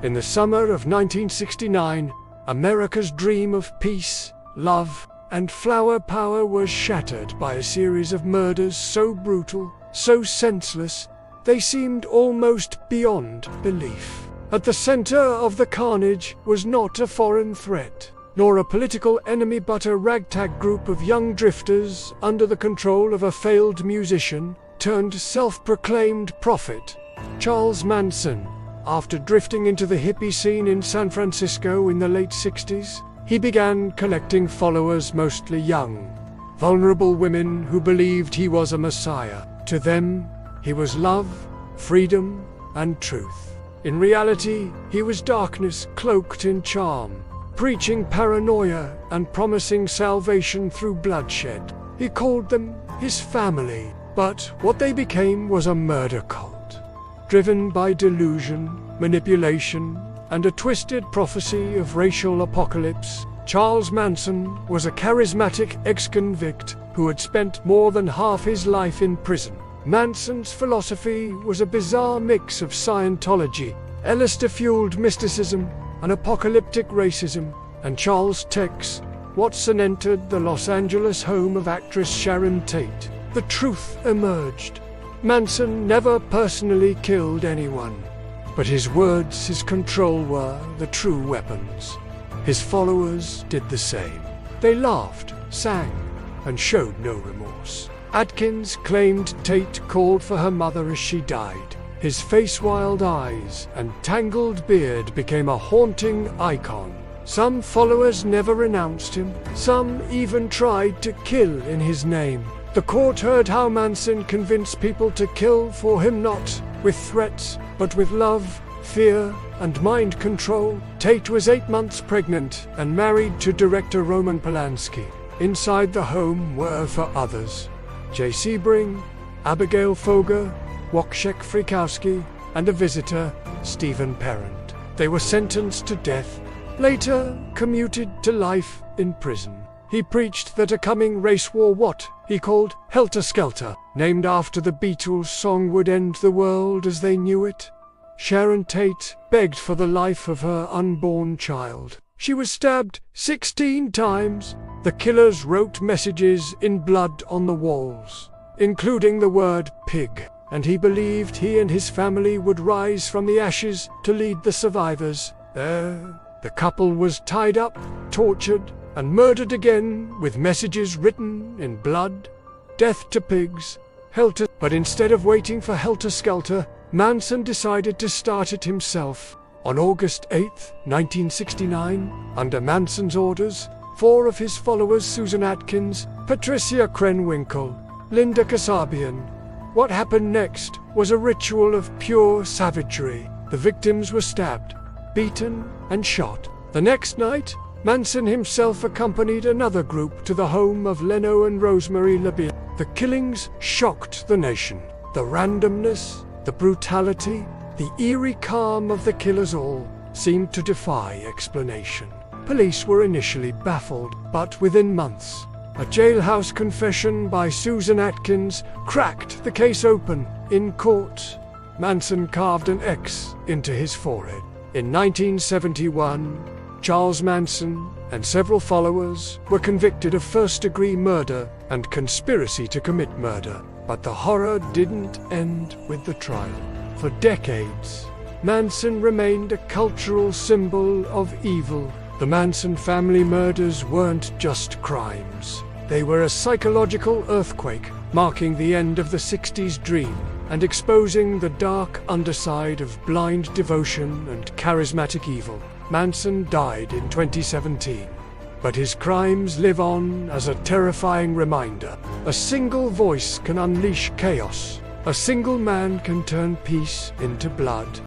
In the summer of 1969, America's dream of peace, love, and flower power was shattered by a series of murders so brutal, so senseless, they seemed almost beyond belief. At the center of the carnage was not a foreign threat, nor a political enemy, but a ragtag group of young drifters under the control of a failed musician turned self-proclaimed prophet, Charles Manson. After drifting into the hippie scene in San Francisco in the late 60s, he began collecting followers, mostly young, vulnerable women who believed he was a messiah. To them, he was love, freedom, and truth. In reality, he was darkness cloaked in charm, preaching paranoia and promising salvation through bloodshed. He called them his family, but what they became was a murder cult. Driven by delusion, manipulation, and a twisted prophecy of racial apocalypse, Charles Manson was a charismatic ex-convict who had spent more than half his life in prison. Manson's philosophy was a bizarre mix of Scientology, LSD-fueled mysticism, and apocalyptic racism, and Charles Tex Watson entered the Los Angeles home of actress Sharon Tate. The truth emerged. Manson never personally killed anyone, but his words, his control were the true weapons. His followers did the same. They laughed, sang, and showed no remorse. Atkins claimed Tate called for her mother as she died. His face-wild eyes and tangled beard became a haunting icon. Some followers never renounced him. Some even tried to kill in his name. The court heard how Manson convinced people to kill for him, not with threats, but with love, fear, and mind control. Tate was 8 months pregnant and married to director Roman Polanski. Inside the home were for others: Jay Sebring, Abigail Foger, Wojciech Frykowski, and a visitor, Stephen Parent. They were sentenced to death, later commuted to life in prison. He preached that a coming race war, what he called Helter Skelter, named after the Beatles' song, would end the world as they knew it. Sharon Tate begged for the life of her unborn child. She was stabbed 16 times. The killers wrote messages in blood on the walls, including the word pig, and he believed he and his family would rise from the ashes to lead the survivors. The couple was tied up, tortured, and murdered again, with messages written in blood. Death to pigs, helter. But instead of waiting for Helter Skelter, Manson decided to start it himself. On August 8, 1969, under Manson's orders, 4 of his followers, Susan Atkins, Patricia Krenwinkel, Linda Kasabian. What happened next was a ritual of pure savagery. The victims were stabbed, beaten, and shot. The next night, Manson himself accompanied another group to the home of Leno and Rosemary LeBeau. The killings shocked the nation. The randomness, the brutality, the eerie calm of the killers all seemed to defy explanation. Police were initially baffled, but within months, a jailhouse confession by Susan Atkins cracked the case open. In court, Manson carved an X into his forehead. In 1971, Charles Manson and several followers were convicted of first-degree murder and conspiracy to commit murder. But the horror didn't end with the trial. For decades, Manson remained a cultural symbol of evil. The Manson family murders weren't just crimes. They were a psychological earthquake, marking the end of the 60s dream and exposing the dark underside of blind devotion and charismatic evil. Manson died in 2017, but his crimes live on as a terrifying reminder. A single voice can unleash chaos. A single man can turn peace into blood.